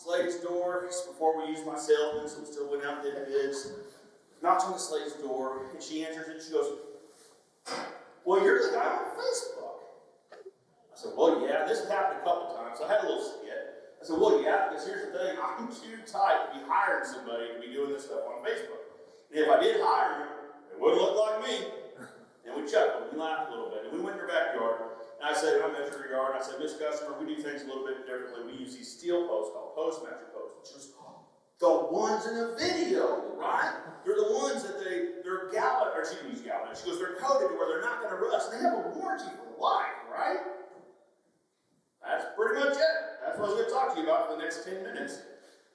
this lady's door. It's before we used my salesman, so we still went out and did bids. Knocks on this lady's door, and she answers it. She goes, "Well, you're the guy on Facebook." I said, "Well, yeah, this has happened a couple times." So I had a little skit. I said, "Well, yeah, because here's the thing. I'm too tight to be hiring somebody to be doing this stuff on Facebook. And if I did hire him, it wouldn't look like me." And we chuckled, we laughed a little bit, and we went in her backyard. And I said, I measured her yard, and I said, "Miss Customer, we do things a little bit differently. We use these steel posts called postmaster posts." And she goes, "The ones in the video, right? They're the ones that they're galvanized," or she didn't use galvanized. She goes, "They're coated to where they're not going to rust. And they have a warranty for life, right?" That's pretty much it. That's what I was going to talk to you about for the next 10 minutes.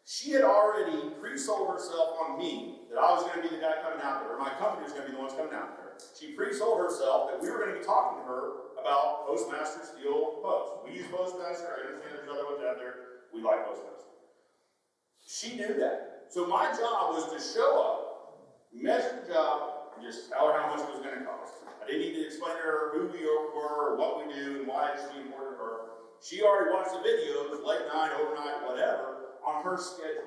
She had already pre-sold herself on me that I was going to be the guy coming out there, or my company was going to be the ones coming out there. She pre-sold herself that we were going to be talking to her about Postmaster steel posts. We use Postmaster. I understand there's other ones out there. We like Postmaster. She knew that. So my job was to show up, measure the job, and just tell her how much it was going to cost. I didn't need to explain to her who we were, or what we do, and why it should be important to her. She already watched the videos, late night, overnight, whatever, on her schedule.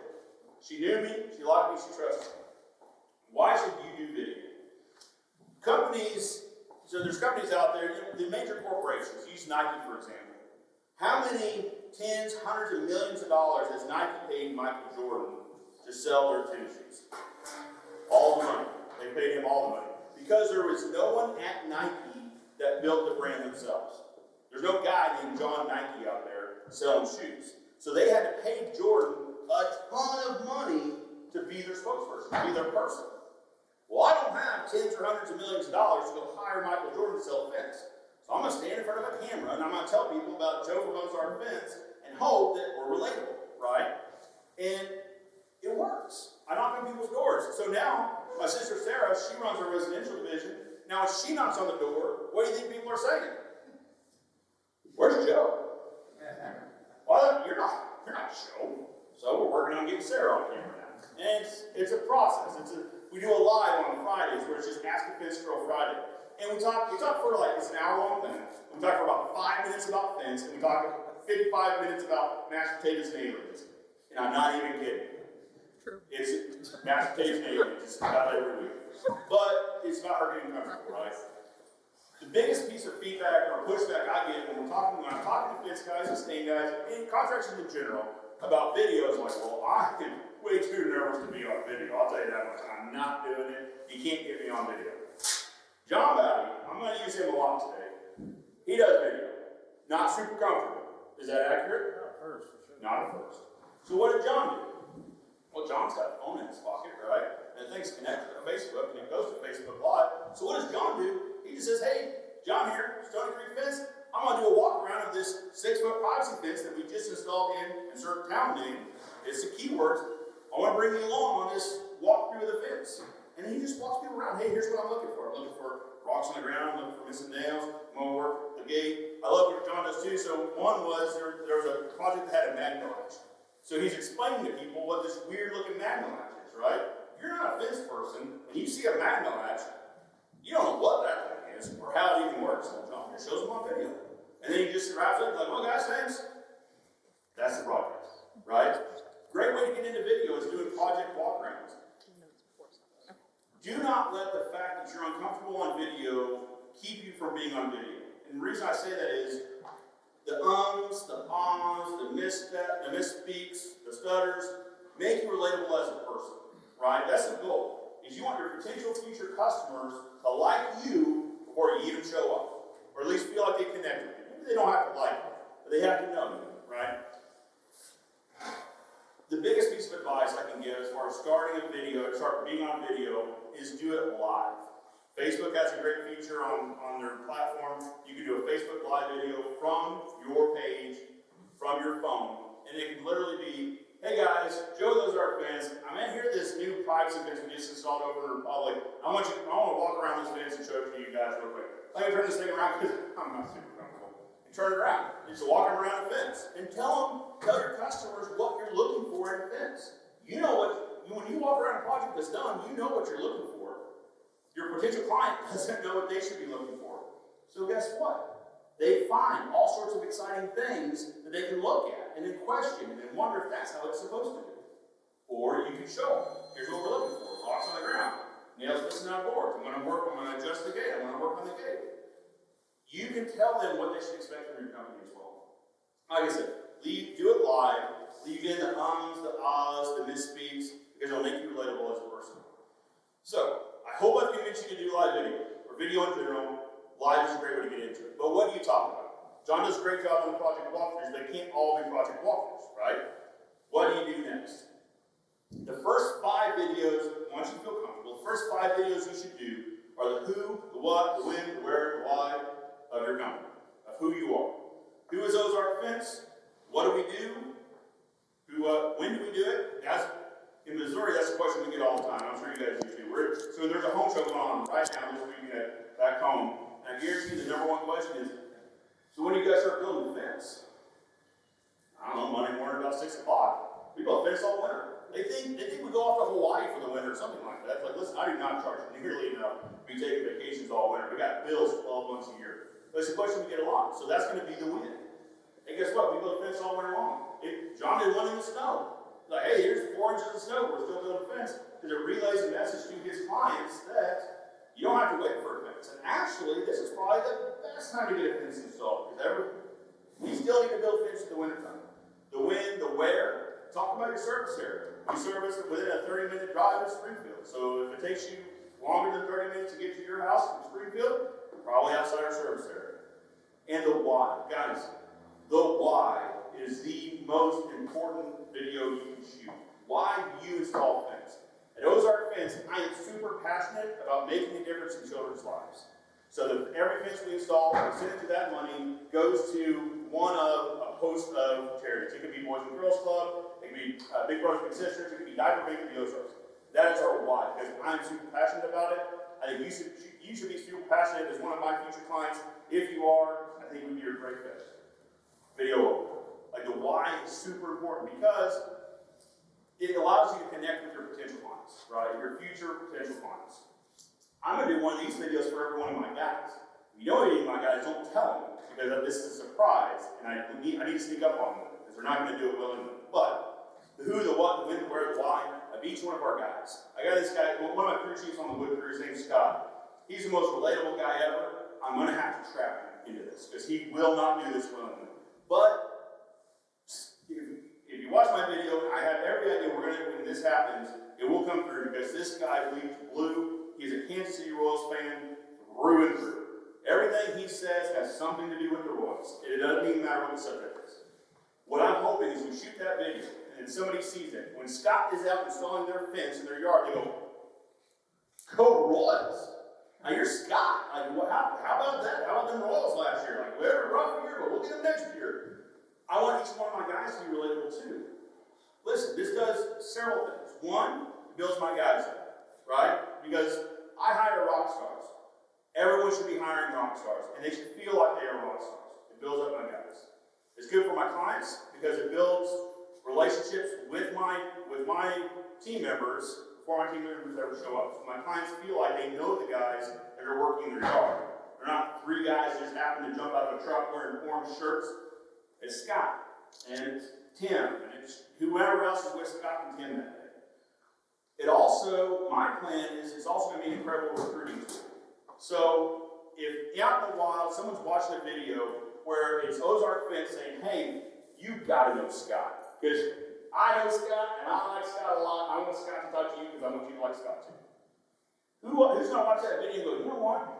She knew me, she liked me, she trusted me. Why should you do video? Companies, so there's companies out there, the major corporations, use Nike for example. How many tens, hundreds of millions of dollars has Nike paid Michael Jordan to sell their tennis shoes? All the money. They paid him all the money. Because there was no one at Nike that built the brand themselves. There's no guy named John Nike out there selling shoes. So they had to pay Jordan a ton of money to be their spokesperson, to be their person. Well, I don't have tens or hundreds of millions of dollars to go hire Michael Jordan to sell a fence. So I'm going to stand in front of a camera and I'm going to tell people about Joe from Ozark Fence and hope that we're relatable, right? And it works. I knock on people's doors. So now, my sister Sarah, she runs our residential division. Now, when she knocks on the door, what do you think people are saying? "Where's Joe?" "Well, you're not Joe." So we're working on getting Sarah on camera now. And it's a process. We do a live on Fridays where it's just Ask a Fence Girl Friday. And we talk for like, it's an hour-long thing. We talk for about 5 minutes about fence, and we talk 55 minutes about mashed potatoes and aliens. And I'm not even kidding. True. It's mashed potatoes and aliens. It's about every week. But it's about her getting comfortable, right? The biggest piece of feedback or pushback I get when I'm talking to fence guys and stain guys, and contractors in general, about videos, like, "Well, I am way too nervous to be on video. I'll tell you that much. I'm not doing it. You can't get me on video." John Bowdy, I'm going to use him a lot today. He does video. Not super comfortable. Is that accurate? Not at first, for sure. Not at first. So what did John do? Well, John's got a phone in his pocket, right? And the thing's connected to Facebook, and it goes to Facebook Live. So what does John do? He just says, "Hey, John here, Stony Creek Fence. I'm going to do a walk around of this 6-foot privacy fence that we just installed in certain town name. It's the keywords. I want to bring you along on this walkthrough of the fence." And he just walks people around. "Hey, here's what I'm looking for. I'm looking for rocks on the ground. I'm looking for missing nails. I'm going to work the gate." I love what John does too. So one was, there was a project that had a magnet latch. So he's explaining to people what this weird looking magnet latch is, right? If you're not a fence person and you see a magnet latch, you don't know what that thing is or how it even works. So John just shows them on video. And then he just wraps up like, "Well, guys, thanks." That's the project, right? Great way to get into video is doing project walkarounds. Do not let the fact that you're uncomfortable on video keep you from being on video. And the reason I say that is the ums, the ahs, the misspeaks, the stutters, make you relatable as a person, right? That's the goal. Is you want your potential future customers to like you before you even show up. Or at least feel like they connect with you. Maybe they don't have to like you, but they have to know you, right? The biggest piece of advice I can give as far as starting a video, start being on video, is do it live. Facebook has a great feature on their platform. You can do a Facebook Live video from your page, from your phone, and it can literally be, "Hey guys, Joe of Ozark Fence. I'm in here this new privacy fence we just installed over in Republic. I want to walk around this fence and show it to you guys real quick. Let me turn this thing around because I'm not super comfortable. And turn it around. Just walking around the fence and tell your customers what you're looking for in a fence. You know when you walk around a project that's done, you know what you're looking for. Your potential client doesn't know what they should be looking for. So guess what? They find all sorts of exciting things that they can look at and then question and then wonder if that's that's how it's supposed to be. Or you can show them, here's what we're looking for, rocks on the ground, nails missing on boards, I'm going to adjust the gate, I'm going to work on the gate. You can tell them what they should expect from your company as well. Like I said, do it live, leave in the ums, the ahs, the misspeaks, because it'll make you relatable as a person. So, I hope I've convinced you to do live video, or video in general. Live is a great way to get into it. But what do you talk about? John does a great job on the project walkthroughs, but it can't all be project walkthroughs, right? What do you do next? The first 5 videos, once you feel comfortable, the first 5 videos you should do are the who, the what, the when, the where, the why of your company, of who you are. Who is Ozark Fence? What do we do? When do we do it? In Missouri, that's a question we get all the time. I'm sure you guys do too. So there's a home show going on right now this weekend back home. And I guarantee the number one question is, so when do you guys start building the fence? I don't know, Monday morning about 6 o'clock. We build a fence all winter. They think we go off to Hawaii for the winter or something like that. It's like, listen, I do not charge nearly enough to be taking vacations all winter. We got bills 12 months a year. But it's a question we get a lot. So that's going to be the win. And guess what? We build a fence all winter long. John did one in the snow. Like, hey, here's 4 inches of snow. We're still building a fence. Because it relays a message to his clients that you don't have to wait for a fence. And actually, this is probably the best time to get a fence installed. Because you still need to build a fence in the wintertime. The when, the where. Talk about your service area. We service within a 30-minute drive to Springfield. So if it takes you longer than 30 minutes to get to your house from Springfield, you're probably outside our service area. And the why. Guys, the why is the most important video you can shoot. Why do you install fence? At Ozark Fence, I am super passionate about making a difference in children's lives. So that every fence we install, a percentage of that money goes to one of a host of charities. It could be Boys and Girls Club, it could be Big Brothers Big Sisters, it could be Diaper Bank of the Ozarks. That is our why, because I'm super passionate about it. I think you should be super passionate as one of my future clients. If you are, I think it would be a great fit. Video over. Like the why is super important because it allows you to connect with your potential clients, right? Your future potential clients. I'm going to do one of these videos for every one of my guys. If you know any of my guys, don't tell them because this is a surprise, and I need to sneak up on them because they're not going to do it willingly. But the who, the what, the when, the where, the why of each one of our guys. I got this guy, one of my crew chiefs on the wood crew, his name's Scott. He's the most relatable guy ever. I'm going to have to trap him into this because he will not do this willingly. But if you watch my video, I have every idea when this happens, it will come through because this guy bleeds blue. He's a Kansas City Royals fan through and through. Everything he says has something to do with the Royals. It doesn't even matter what the subject is. What I'm hoping is we shoot that video and somebody sees it. When Scott is out installing their fence in their yard, they go Royals. Now you're Scott. Like, how about that? How about them Royals last year? Like, whatever, rough year, but we'll get them next year. I want each one of my guys to be relatable too. Listen, this does several things. One, it builds my guys up, right? Because I hire rock stars. Everyone should be hiring rock stars, and they should feel like they are rock stars. It builds up my guys. It's good for my clients because it builds relationships with my team members before my team members ever show up. So my clients feel like they know the guys that are working in their yard. They're not 3 guys that just happen to jump out of a truck wearing orange shirts. It's Scott, and it's Tim, and it's whoever else is with Scott and Tim that day. It also, my plan is it's also going to be an incredible recruiting tool. So if out in the wild someone's watching a video where it's Ozark Fence saying, hey, you've got to know Scott. Because I know Scott and I like Scott a lot. I want Scott to talk to you because I want you to like Scott too. Who's going to watch that video and go, you know what?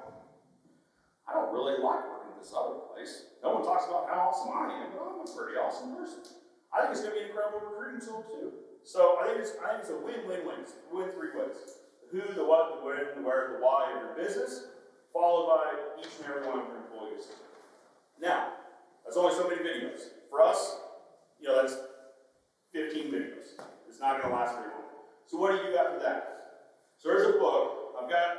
I don't really like working at this other place. No one talks about how awesome I am, but I'm a pretty awesome person. I think it's going to be an incredible recruiting tool too. So I think it's a win-win-win. Win 3 ways. The who, the what, the when, the where, the why of your business, followed by each and every one of your employees. Now, that's only so many videos. For us, that's 15 videos. It's not going to last very long. So what do you do after that? So there's a book. I've got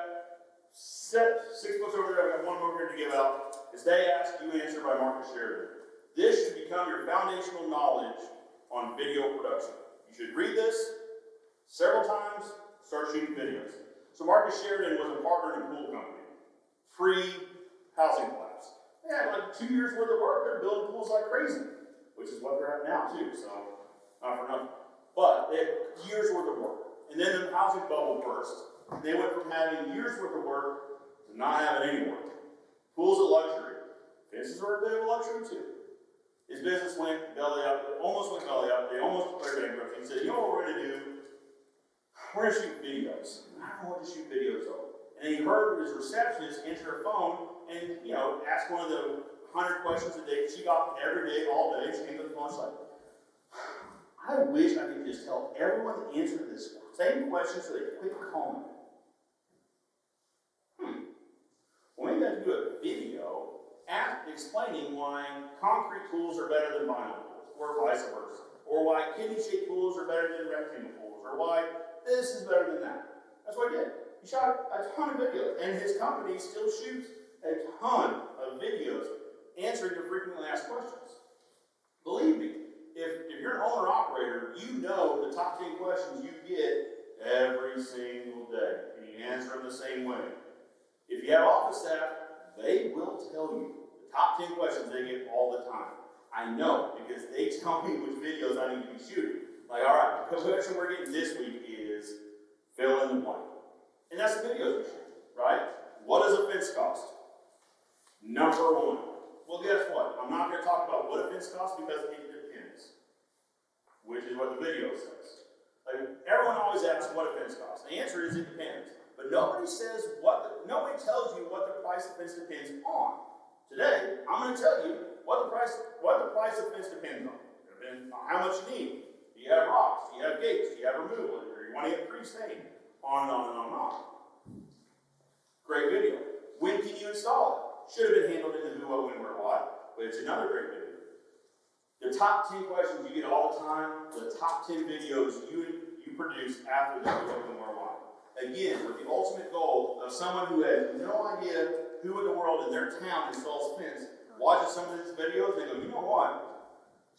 6 books over there. I've got 1 over here to give out. It's They Ask, You Answer by Marcus Sheridan. This should become your foundational knowledge on video production. You should read this several times, start shooting videos. So Marcus Sheridan was a partner in a pool company. Free housing collapse. They had like 2 years worth of work. They're building pools like crazy, which is what they're at now too. So not for nothing. They had years worth of work. And then the housing bubble burst. And they went from having years worth of work to not having any work. Pool's a luxury. Fences are a bit of a luxury too. His business went belly up, almost went belly up. They almost declared bankruptcy. He said, you know what we're going to do? We're going to shoot videos. I don't know what to shoot videos of. And he heard his receptionist enter her phone and, ask one of the 100 questions a day she got every day, all day. She came to the phone, she's like, I wish I could just tell everyone to answer this same question so they quit calling. Well, maybe I could do a video explaining why concrete pools are better than vinyl pools, or vice versa, or why kidney-shaped pools are better than rectangle pools, or why this is better than that. That's what he did. He shot a ton of videos, and his company still shoots a ton of videos answering the frequently asked questions. Believe me, if you're an owner-operator, you know the top 10 questions you get every single day, and you answer them the same way. If you have office staff, they will tell you the top 10 questions they get all the time. I know, because they tell me which videos I need to be shooting. Like, all right, the question we're getting this week is fill in the blank. And that's the videos we shoot, right? What does a fence cost? Number one. Well, guess what? I'm not going to talk about what a fence costs because it depends, which is what the video says. Like, everyone always asks what a fence costs. The answer is it depends. But nobody says nobody tells you what the price of fence depends on. Today, I'm going to tell you what the price of fence depends on. It depends on how much you need. Do you have rocks? Do you have gates? Do you have removal? Or you want to get pre-stained? On and on and on and on. Great video. When can you install it? Should have been handled in the who, what, when, where, what, but it's another great video. The top 10 questions you get all the time, the top 10 videos you produce after the who, what, when, where, why. Again, with the ultimate goal of someone who has no idea who in the world in their town installs fence, watches some of these videos, and they go, you know what?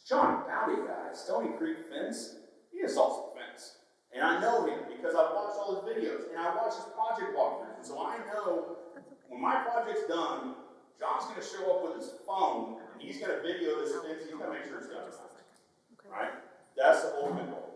John Bowdy guy, Stony Creek Fence, he installs some fence. And I know him because I've watched all his videos, and I watch his project walkthroughs, and so I know when my project's done, John's going to show up with his phone, and he's going to video this fence, he's going to make sure it's done. Right? That's the ultimate goal.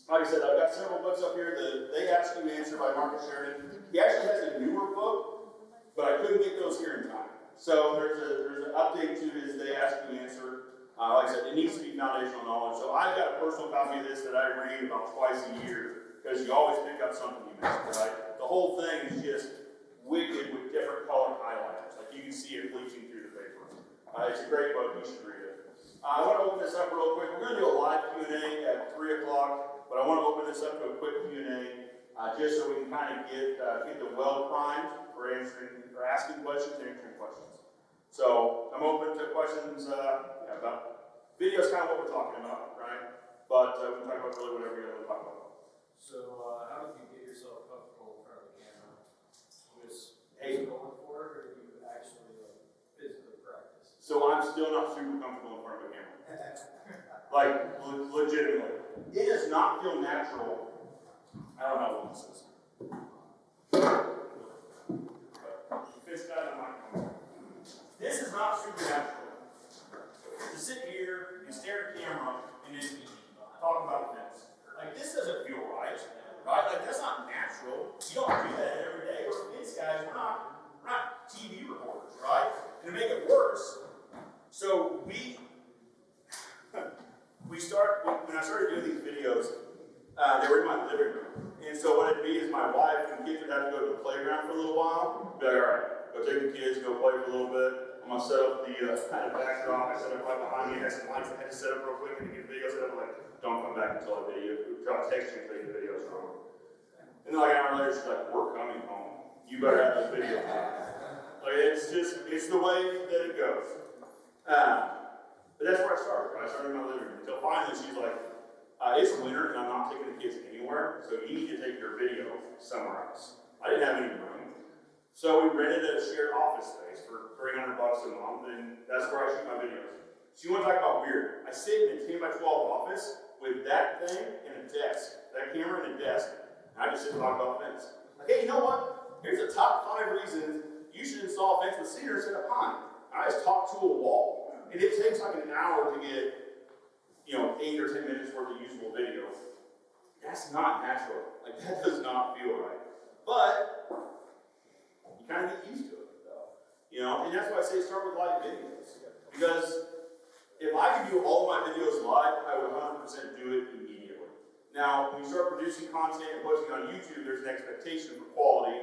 Like I said, I've got several books up here. The They Ask You Answer by Marcus Sheridan. He actually has a newer book, but I couldn't get those here in time. So there's an update to his They Ask You Answer. Like I said, it needs to be foundational knowledge. So I've got a personal copy of this that I read about twice a year because you always pick up something you missed, right? The whole thing is just wicked with different colored highlighters. Like you can see it bleaching through the paper. It's a great book. You should read it. I want to open this up real quick. We're going to do a live Q&A at 3 o'clock, but I want to open this up to a quick Q&A just so we can kind of get the well primed for asking questions and answering questions. So I'm open to questions about videos, kind of what we're talking about, right? But we can talk about really whatever you want to talk about. So how did you get yourself comfortable in front of the camera? Just going for it, or do you actually physically practice? So I'm still not super comfortable in front of a camera. Like, legitimately. It does not feel natural. I don't know what this is. This is not supernatural. To sit here and stare at the camera and then talk about fence. Like, this doesn't feel right. Like, that's not natural. You don't do that every day. We're fence guys. We're not TV reporters, right? And to make it worse, so when I started doing these videos, they were in my living room. And so what it'd be is my wife and kids would have to go to the playground for a little while. Be like, all right, go take the kids, go play for a little bit. I'm going to set up the kind of backdrop. I set up right behind me. I had some lights I had to set up real quick and get the video set up. Like, don't come back until I try to text you and take the videos from her. And then like an hour later, she's like, we're coming home. You better have this video. Like, it's the way that it goes. But that's where I started. Right? I started in my living room. Until finally she's like, it's winter and I'm not taking the kids anywhere, so you need to take your video somewhere else. I didn't have any room. So we rented a shared office space for $300 a month, and that's where I shoot my videos. So you want to talk about weird. I sit in a 10 by 12 office with that thing and a desk, that camera and a desk, and I just sit and talk about fence. Like, hey, you know what? Here's the top 5 reasons you should install a fence with cedar instead of pine. I just talk to a wall. And it takes like an hour to get, 8 or 10 minutes worth of usable video. That's not natural. Like, that does not feel right. But you kind of get used to it, though. You know, and that's why I say start with live videos. Because if I could do all of my videos live, I would 100% do it immediately. Now, when you start producing content and posting on YouTube, there's an expectation for quality.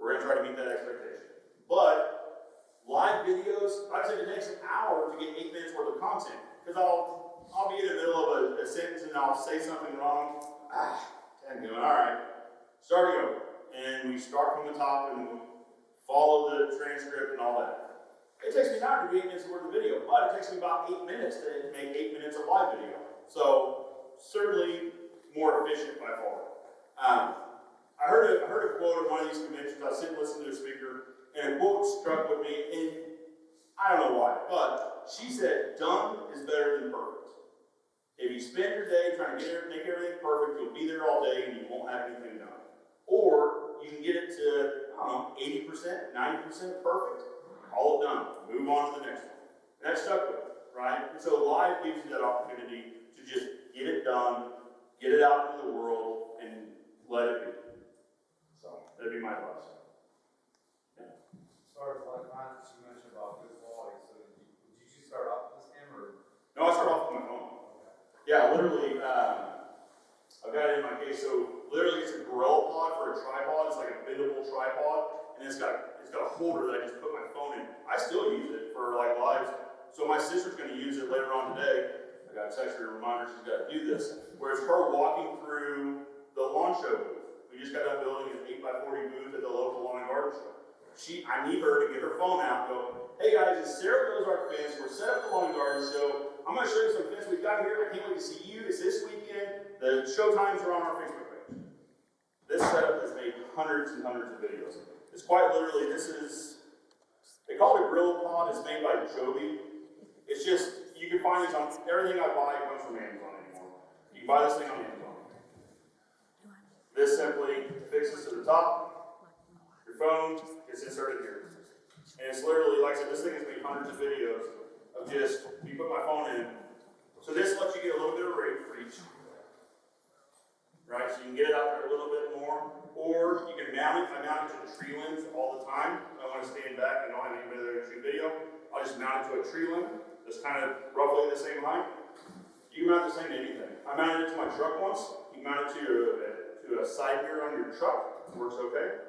We're going to try to meet that expectation. But live videos, I'd say it takes an hour to get 8 minutes worth of content. Because I'll be in the middle of a sentence and I'll say something wrong. I'm going, all right, starting over. And we start from the top and we follow the transcript and all that. It takes me time to do 8 minutes worth of video, but it takes me about 8 minutes to make 8 minutes of live video. So certainly more efficient by far. I heard a quote at one of these conventions. I was sitting listening to a speaker, and a quote struck with me, and I don't know why, but she said, "Done is better than perfect." If you spend your day trying to make everything perfect, you'll be there all day and you won't have anything done. Or you can get it to, I don't know, 80%, 90% perfect, all done. Move on to the next one. And that stuck with me, right? And so live gives you that opportunity to just get it done, get it out into the world, and let it be. So that'd be my advice. Yeah. As far as live content, you mentioned about good quality. So did you start off with this camera? Or? No, I started off with my phone. Yeah, literally, I've got it in my case. So literally, it's a Gorilla Pod for a tripod. It's like a bendable tripod, and it's got a holder that I just put my phone in. I still use it for like lives. So my sister's going to use it later on today. I got to text her a reminder she's got to do this. Where it's her walking through the lawn show booth. We just got done building an 8x40 booth at the local lawn and garden show. I need her to get her phone out and go, "Hey guys, it's Sarah Goes Our Fence. We're set up the lawn and garden show. I'm going to show you some fence we've got here. I can't wait to see you. It's this weekend. The show times are on our Facebook page." This setup has made hundreds and hundreds of videos. It's quite literally, they call it a Gorilla Pod. It's made by Joby. It's just, you can find these on, everything I buy comes from Amazon anymore. You can buy this thing on Amazon. This simply fixes to the top. Your phone gets inserted here. And it's literally, like I said, this thing has made hundreds of videos of just, you put my phone in. So this lets you get a little bit of reach. Right, so you can get it out there a little bit more. Or you can mount it. I mount it to the tree limbs all the time. I want to stand back and don't have anybody there to shoot video. I'll just mount it to a tree limb that's kind of roughly the same height. You can mount this thing to anything. I mounted it to my truck once. You can mount it to a side mirror on your truck. It works okay.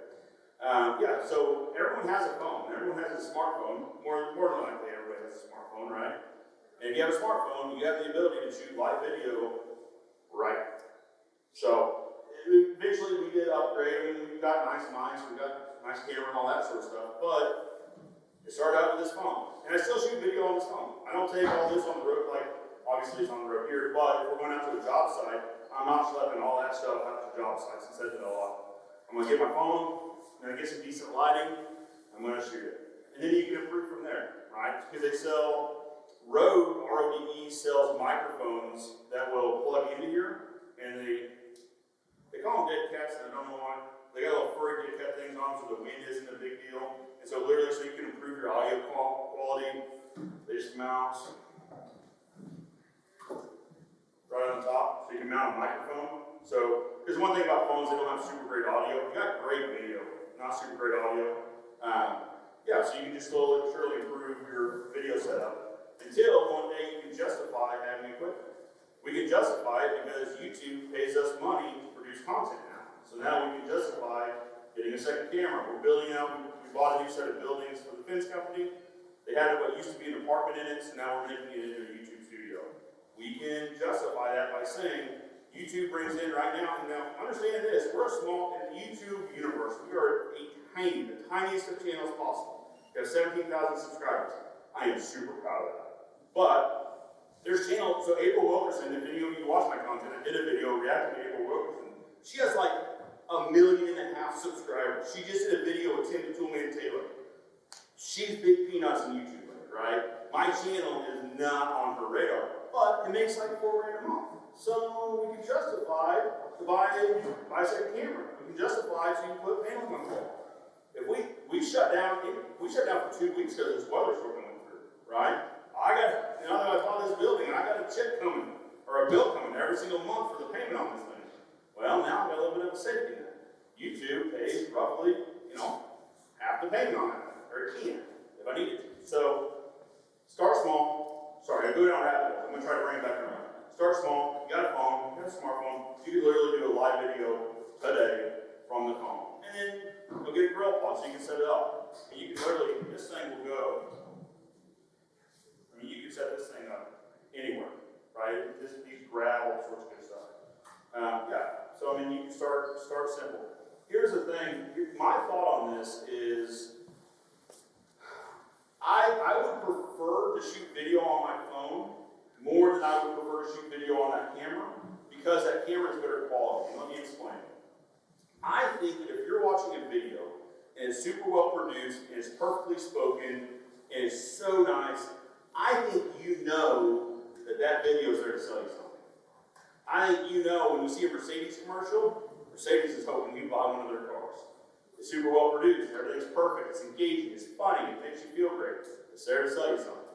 Yeah, so everyone has a phone. Everyone has a smartphone. More than likely, everybody has a smartphone, right? And if you have a smartphone, you have the ability to shoot live video right. So eventually we did upgrade. I mean, we got nice mics, we got nice camera and all that sort of stuff. But it started out with this phone, and I still shoot video on this phone. I don't take all this on the road, like obviously it's on the road here. But if we're going out to a job site, I'm not schlepping all that stuff out to job sites and setting it all up. I'm going to get my phone, I'm going to get some decent lighting, I'm going to shoot it. And then you can improve from there, right? Because they sell, Rode, R-O-D-E, sells microphones that will plug into here, and they call them dead cats, and I don't know why. They got little furry dead cat things on them so the wind isn't a big deal. And so literally, so you can improve your audio quality, they just mount right on top, so you can mount a microphone. So, because one thing about phones, they don't have super great audio. You got great video, not super great audio. Yeah, so you can just slowly, surely improve your video setup until one day you can justify having equipment. We can justify it because YouTube pays us money to produce content now. So now we can justify getting a second camera. We're building out, we bought a new set of buildings for the fence company. They had what used to be an apartment in it, so now we're making it into a YouTube studio. We can justify that by saying, YouTube brings in right now, and now understand this, we're a small, in the YouTube universe, we are the tiniest of channels possible. We have 17,000 subscribers. I am super proud of that. But there's channels, so April Wilkerson, if any of you watch my content, I did a video reacting to April Wilkerson. She has like 1.5 million subscribers. She just did a video with Tim the Toolman Taylor. She's big peanuts in YouTube, right? My channel is not on her radar, but it makes like $4 grand a month. So we can justify to buy a second camera. We can justify to put panels on the wall. If we shut down for 2 weeks because this weather storm coming through, right? Now that I bought this building, I got a check coming, or a bill coming every single month for the payment on this thing. Well, now I've got a little bit of a safety net. YouTube pays roughly, half the payment on that, or it can, if I need it to. So, start small. Sorry, I go down rabbit hole. I'm gonna try to bring it back around. Start small. You got a phone. You got a smartphone. You can literally do a live video today from the phone, and then you'll get a grill pot so you can set it up. And you can literally, this thing will go. I mean, you can set this thing up anywhere, right? You can grab all sorts of good stuff. Yeah. So I mean, you can start simple. Here's the thing. My thought on this is, I would prefer to shoot video on my phone more than I would prefer to shoot video on that camera, because that camera is better quality. And let me explain. I think that if you're watching a video and it's super well produced and it's perfectly spoken and it's so nice, I think you know that video is there to sell you something. I think when you see a Mercedes commercial, Mercedes is hoping you buy one of their cars. It's super well produced, everything's perfect, it's engaging, it's funny, it makes you feel great. It's there to sell you something.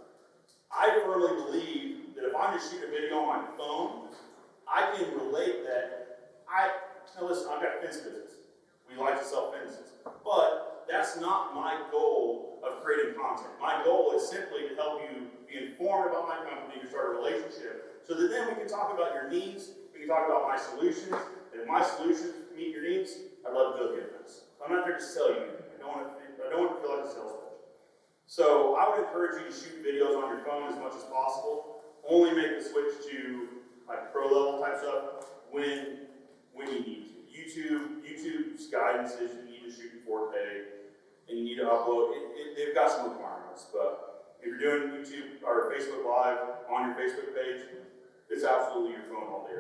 I firmly believe that if I'm just shooting a video on my phone, I can relate that. Now listen, I've got a fence business. We like to sell fences. But that's not my goal of creating content. My goal is simply to help you be informed about my company, to start a relationship, so that then we can talk about your needs, we can talk about my solutions, and if my solutions meet your needs, I'd love to build you a fence. I'm not there to sell you anything. I don't want to feel like a sales pitch. So I would encourage you to shoot videos on your phone as much as possible. Only make the switch to like pro level type stuff when you need to. YouTube's guidance is you need to shoot in 4K and you need to upload. They've got some requirements, but if you're doing YouTube or Facebook Live on your Facebook page, it's absolutely your phone all day.